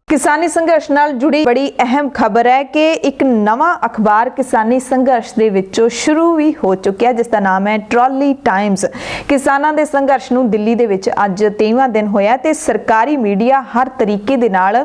किसानी संघर्ष नाल जुड़ी बड़ी अहम खबर है कि एक नवा अखबार किसानी संघर्ष दे विचों शुरू भी हो चुकिया जिसका नाम है ट्रॉली टाइम्स। किसानां दे संघर्ष नूं दिल्ली दे विच अज 23वां दिन होया ते सरकारी मीडिया हर तरीके दे नाल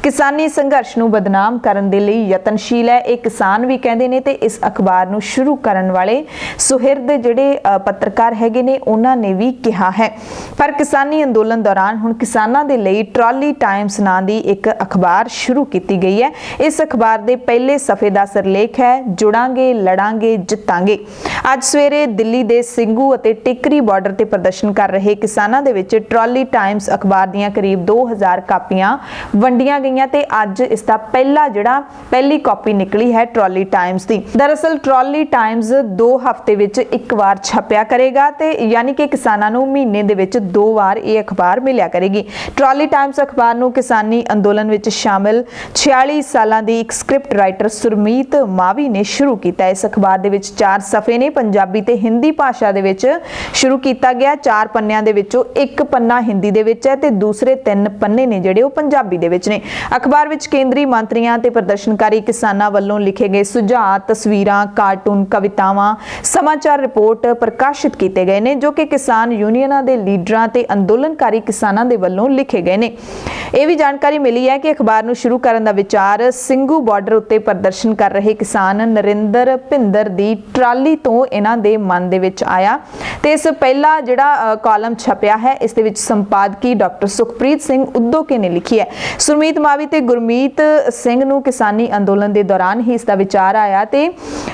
किसानी संघर्ष नूं बदनाम करन दे लई यतनशील है। एक किसान भी कहंदे ने ते इस अखबार नूं शुरू करन वाले सुहिरद जिहड़े पत्रकार हैगे ने उन्हां ने भी कहा है। पर किसानी अंदोलन दौरान हुण किसानां दे लई ट्रॉली टाइम्स नां दी एक अखबार शुरू की गई है। इस अखबार के पहले सफे का सिरलेख है जुड़ांगे लड़ांगे जितांगे। अज सवेरे दिल्ली के सिंघू और टिकरी बॉर्डर से प्रदर्शन कर रहे किसानों के विच ट्रॉली टाइम्स अखबार दियां करीब 2000 कापियां वंडियां गईयां ते अज इसका पहली कॉपी निकली है ट्रॉली टाइम्स की। दरअसल ट्रॉली टाइम्स 2 हफ्ते विच एक बार छपया करेगा ते यानी कि किसानों नूं महीने दे विच 2 बार ये अखबार मिलिया करेगी। ट्रॉली टाइम्स अखबार नूं किसानी अंदोलन विच शामिल 46 सालां दी एक स्क्रिप्ट राइटर सुरमीत मावी ने शुरू किया। इस अखबार दे विच 4 सफे ने पंजाबी ते हिंदी भाषा दे विच शुरू किया गया। 4 पन्नियां दे विचों एक पन्ना हिंदी दे विच है ते दूसरे 3 पन्ने ने जिहड़े वो पंजाबी दे विच ने। अखबार विच केंद्रीय मंत्रियां ते प्रदर्शनकारी किसानां वल्लों लिखे गए सुझाव, तस्वीरां, कार्टून, कवितावां, समाचार रिपोर्ट प्रकाशित किए गए ने जो कि किसान यूनियनां दे लीडरां ते अंदोलनकारी किसानां दे वल्लों लिखे गए ने। यह भी जानकारी मिली है कि अखबार नूं शुरू करन दा विचार सिंघू बॉर्डर उत्ते प्रदर्शन कर रहे किसान नरिंदर भिंदर दी ट्राली तो इन्हां दे मन दे विच आया ते इस पहला जिहड़ा कॉलम छपया है इस दे विच संपादकी डॉक्टर सुखप्रीत सिंह उद्दोके ने लिखी है। सुरमीत मावी ते गुरमीत सिंह नूं किसानी अंदोलन दे दौरान ही इसका विचार आया ते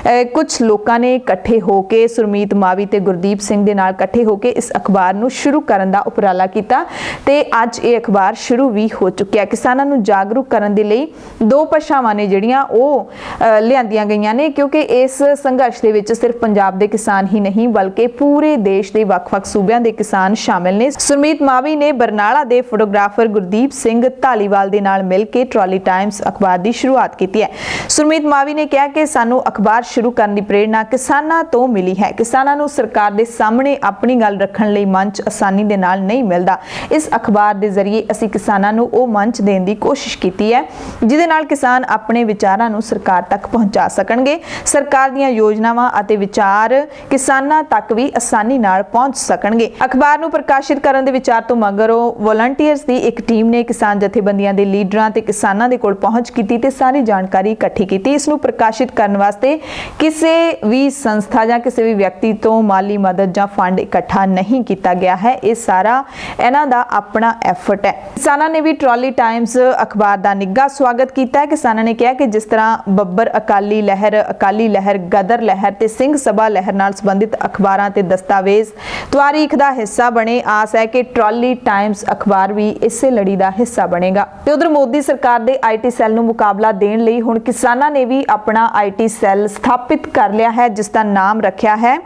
कुछ लोगों ने इकट्ठे होकर सुरमीत मावी ते गुरदीप सिंह दे नाल इकट्ठे होकर इस अखबार नूं शुरू करन दा उपराला कीता ते अज ये अखबार शुरू भी हो चुकी है। किसानां नूं जागरूक करन दे लई 2 भाषावां ने जिहड़ियां ओह लिआंदियां गईयां ने क्योंकि इस संघर्ष दे विच सिर्फ पंजाब दे किसान ही नहीं बल्कि पूरे देश दे वख-वख सूबिਆਂ ਦੇ किसान शामिल ने। सुरमीत मावी ने बरनाला दे फोटोग्राफर गुरदीप सिंह धालीवाल दे नाल मिल के ट्रॉली टाइम्स अखबार की शुरुआत की है। सुरमीत मावी ने कहा कि सानू अखबार शुरू करने की प्रेरणा किसानां तो मिली है। किसानां नूं सरकार दे सामने अपनी गल रखण लई मंच आसानी दे नाल नहीं मिलदा। इस अखबार दे जरिए असीं किसानां नूं ओह मंच देण दी कोशिश की है जिहदे नाल किसान अपने विचारां नूं सरकार तक पहुंचा सकणगे। सरकार दीयां योजनावां अते विचार किसानां तक भी आसानी नाल पहुंच सकणगे। अखबार नूं प्रकाशित करन दे विचार तो मगरों वॉलंटियर्स दी एक टीम ने किसान जथेबंदियां दे लीडरां ते किसानां दे कोल पहुंच कीती ते सारी जानकारी इकट्ठी कीती। इस नूं प्रकाशित करन वास्ते किसी भी संस्था जां किसी भी व्यक्ति तो माली मदद जां फंड इकट्ठा नहीं किया गया है। ये सारा इन्हां दा अपना एफर्ट है। किसानां ने भी ट्रॉली टाइम्स अखबार का निੱਘਾ स्वागत किया है। किसानों ने कहा कि जिस तरह बब्बर अकाली लहर गदर लहर ते सिंह सभा लहर नाल संबंधित अखबारां ते दस्तावेज तवारीख का हिस्सा बने, आस है कि ट्रॉली टाइम्स अखबार भी इसे लड़ी का हिस्सा बनेगा। ते उधर मोदी सरकार दे IT सैल नूं मुकाबला देण लई हुण किसानां ने भी अपना IT सैल स्थापित कर लिया है जिसका नाम रखा है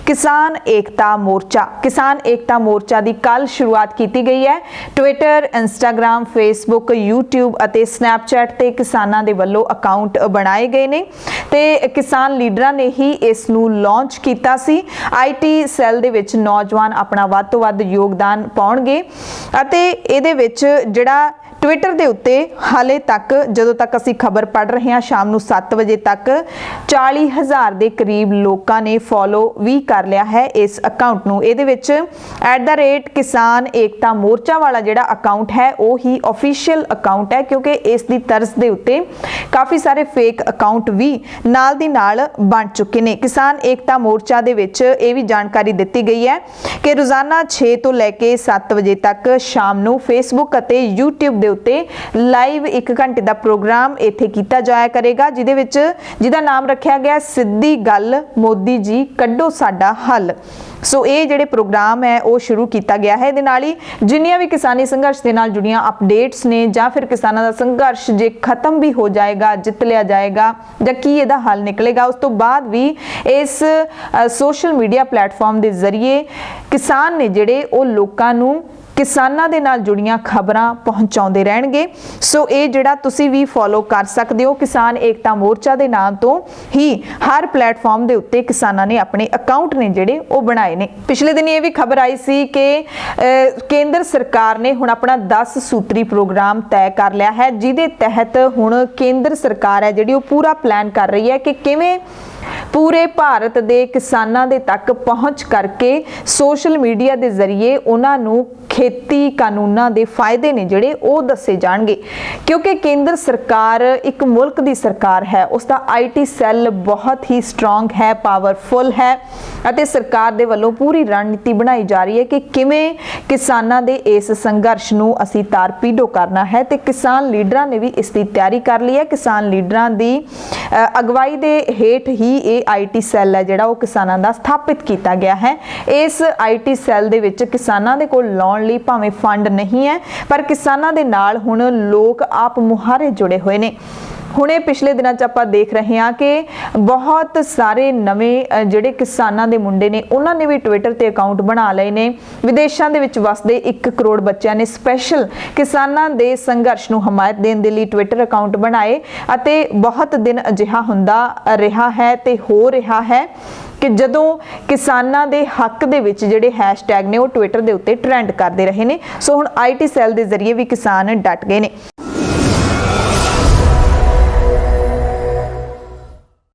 किसान एकता मोर्चा। किसान एकता मोर्चा की कल शुरुआत की गई है। ट्विटर, इंस्टाग्राम, फेसबुक, यूट्यूब ਅਤੇ स्नैपचैट ਤੇ किसानां ਦੇ ਵੱਲੋਂ ਅਕਾਊਂਟ ਬਣਾਏ ਗਏ ਨੇ ਤੇ ਕਿਸਾਨ ਲੀਡਰਾਂ ਨੇ ਹੀ ਇਸ ਨੂੰ ਲਾਂਚ ਕੀਤਾ ਸੀ। IT ਸੈੱਲ ਦੇ ਵਿੱਚ ਨੌਜਵਾਨ ਆਪਣਾ ਵੱਧ ਤੋਂ ਵੱਧ ਯੋਗਦਾਨ ਪਾਉਣਗੇ ਅਤੇ ਇਹਦੇ ਵਿੱਚ ਜਿਹੜਾ ट्विटर के उत्ते हाले तक जदों तक असी खबर पढ़ रहे हैं शाम नूं 7 बजे तक 40,000 के करीब लोगों ने फॉलो भी कर लिया है इस अकाउंट नूं। इहदे विच @किसान एकता मोर्चा वाला जिहड़ा अकाउंट है वो ही ऑफिशियल अकाउंट है क्योंकि इस दी तर्ज दे उत्ते काफ़ी सारे फेक अकाउंट भी नाल दी नाल बन चुके ने। किसान एकता मोर्चा दे विच ये भी जानकारी दी गई है कि रोज़ाना 6 तो लैके 7 बजे तक शाम नूं फेसबुक अते यूट्यूब उत्ते लाइव 1 घंटे का प्रोग्राम इत्थे कीता जाया करेगा जिहदा नाम रखा गया सिद्धी गल मोदी जी कड्डो साडा हल। सो ये जिहड़े प्रोग्राम है वो शुरू किया गया है। इहदे नाल ही जिन्नियां भी किसानी संघर्ष के नाल जुड़ियां अपडेट्स ने जां फिर किसानां दा संघर्ष जे खत्म भी हो जाएगा, जित लिया जाएगा जां की इहदा हल निकलेगा, उस तो बाद भी इस सोशल मीडिया प्लेटफॉर्म के जरिए किसान ने जिहड़े वो लोकां नूं ਕਿਸਾਨਾਂ ਦੇ ਨਾਲ ਜੁੜੀਆਂ ਖਬਰਾਂ ਪਹੁੰਚਾਉਂਦੇ ਰਹਿਣਗੇ। ਸੋ ਇਹ ਜਿਹੜਾ ਤੁਸੀਂ ਵੀ ਫੋਲੋ ਕਰ ਸਕਦੇ ਹੋ। ਕਿਸਾਨ ਏਕਤਾ ਮੋਰਚਾ ਦੇ ਨਾਮ ਤੋਂ ਹੀ ਹਰ ਪਲੇਟਫਾਰਮ ਦੇ ਉੱਤੇ ਕਿਸਾਨਾਂ ਨੇ ਆਪਣੇ ਅਕਾਊਂਟ ਨੇ ਜਿਹੜੇ ਉਹ ਬਣਾਏ ਨੇ। ਪਿਛਲੇ ਦਿਨ ਇਹ ਵੀ ਖਬਰ ਆਈ ਸੀ ਕਿ ਕੇਂਦਰ ਸਰਕਾਰ ਨੇ ਹੁਣ ਆਪਣਾ 10 ਸੂਤਰੀ ਪ੍ਰੋਗਰਾਮ ਤੈਅ ਕਰ ਲਿਆ ਹੈ, ਜਿਹਦੇ ਤਹਿਤ ਹੁਣ ਕੇਂਦਰ ਸਰਕਾਰ ਹੈ ਜਿਹੜੀ ਉਹ ਪੂਰਾ ਪਲਾਨ ਕਰ ਰਹੀ ਹੈ ਕਿ ਕਿਵੇਂ ਪੂਰੇ ਭਾਰਤ ਦੇ ਕਿਸਾਨਾਂ ਦੇ ਤੱਕ ਪਹੁੰਚ ਕਰਕੇ ਸੋਸ਼ਲ ਮੀਡੀਆ ਦੇ ਜ਼ਰੀਏ ਉਹਨਾਂ ਨੂੰ ਖੇਤੀ ਕਾਨੂੰਨਾਂ ਦੇ ਫਾਇਦੇ ਨੇ ਜਿਹੜੇ ਉਹ ਦੱਸੇ ਜਾਣਗੇ। ਕਿਉਂਕਿ ਕੇਂਦਰ ਸਰਕਾਰ ਇੱਕ ਮੁਲਕ ਦੀ ਸਰਕਾਰ ਹੈ, ਉਸ ਦਾ ਆਈਟੀ ਸੈੱਲ ਬਹੁਤ ਹੀ ਸਟਰੋਂਗ ਹੈ, ਪਾਵਰਫੁਲ ਹੈ ਅਤੇ ਸਰਕਾਰ ਦੇ ਵੱਲੋਂ ਪੂਰੀ ਰਣਨੀਤੀ ਬਣਾਈ ਜਾ ਰਹੀ ਹੈ ਕਿ ਕਿਵੇਂ ਕਿਸਾਨਾਂ ਦੇ ਇਸ ਸੰਘਰਸ਼ ਨੂੰ ਅਸੀਂ ਤਾਰਪੀਡੋ ਕਰਨਾ ਹੈ ਤੇ ਕਿਸਾਨ ਲੀਡਰਾਂ ਨੇ ਵੀ ਇਸ ਦੀ ਤਿਆਰੀ ਕਰ ਲਈ ਹੈ। ਕਿਸਾਨ ਲੀਡਰਾਂ ਦੀ ਅਗਵਾਈ ਦੇ ਹੇਠ ਹੀ ਇਹ ਆਈਟੀ ਸੈੱਲ ਹੈ ਜਿਹੜਾ ਉਹ ਕਿਸਾਨਾਂ ਦਾ ਸਥਾਪਿਤ ਕੀਤਾ ਗਿਆ ਹੈ। ਇਸ ਆਈਟੀ ਸੈੱਲ ਦੇ ਵਿੱਚ ਕਿਸਾਨਾਂ ਦੇ ਕੋਲ ਲਾਉਣ ਲਈ ਭਾਵੇਂ ਫੰਡ ਨਹੀਂ ਹੈ, ਪਰ ਕਿਸਾਨਾਂ ਦੇ ਨਾਲ ਹੁਣ ਲੋਕ ਆਪ ਮੁਹਾਰੇ ਜੁੜੇ ਹੋਏ ਨੇ। ਹੁਣੇ ਪਿਛਲੇ ਦਿਨਾਂ 'ਚ ਆਪਾਂ ਦੇਖ ਰਹੇ ਹਾਂ ਕਿ ਬਹੁਤ ਸਾਰੇ ਨਵੇਂ ਜਿਹੜੇ ਕਿਸਾਨਾਂ ਦੇ ਮੁੰਡੇ ਨੇ ਉਹਨਾਂ ਨੇ ਵੀ ਟਵਿੱਟਰ ਤੇ ਅਕਾਊਂਟ ਬਣਾ ਲਏ ਨੇ। ਵਿਦੇਸ਼ਾਂ ਦੇ ਵਿੱਚ ਵਸਦੇ 1 ਕਰੋੜ ਬੱਚਿਆਂ ਨੇ ਸਪੈਸ਼ਲ ਕਿਸਾਨਾਂ ਦੇ ਸੰਘਰਸ਼ ਨੂੰ ਹਮਾਇਤ ਦੇਣ ਦੇ ਲਈ ਟਵਿੱਟਰ ਅਕਾਊਂਟ ਬਣਾਏ ਅਤੇ ਬਹੁਤ ਦਿਨ ਅਜਿਹਾ ਹੁੰਦਾ ਰਿਹਾ ਹੈ ਤੇ ਹੋ ਰਿਹਾ ਹੈ ਕਿ ਜਦੋਂ ਕਿਸਾਨਾਂ ਦੇ ਹੱਕ ਦੇ ਵਿੱਚ ਜਿਹੜੇ ਹੈਸ਼ਟੈਗ ਨੇ ਉਹ ਟਵਿੱਟਰ ਦੇ ਉੱਤੇ ਟ੍ਰੈਂਡ ਕਰਦੇ ਰਹੇ ਨੇ। ਸੋ ਹੁਣ ਆਈਟੀ ਸੈੱਲ ਦੇ ਜ਼ਰੀਏ ਵੀ ਕਿਸਾਨ ਡਟ ਗਏ ਨੇ।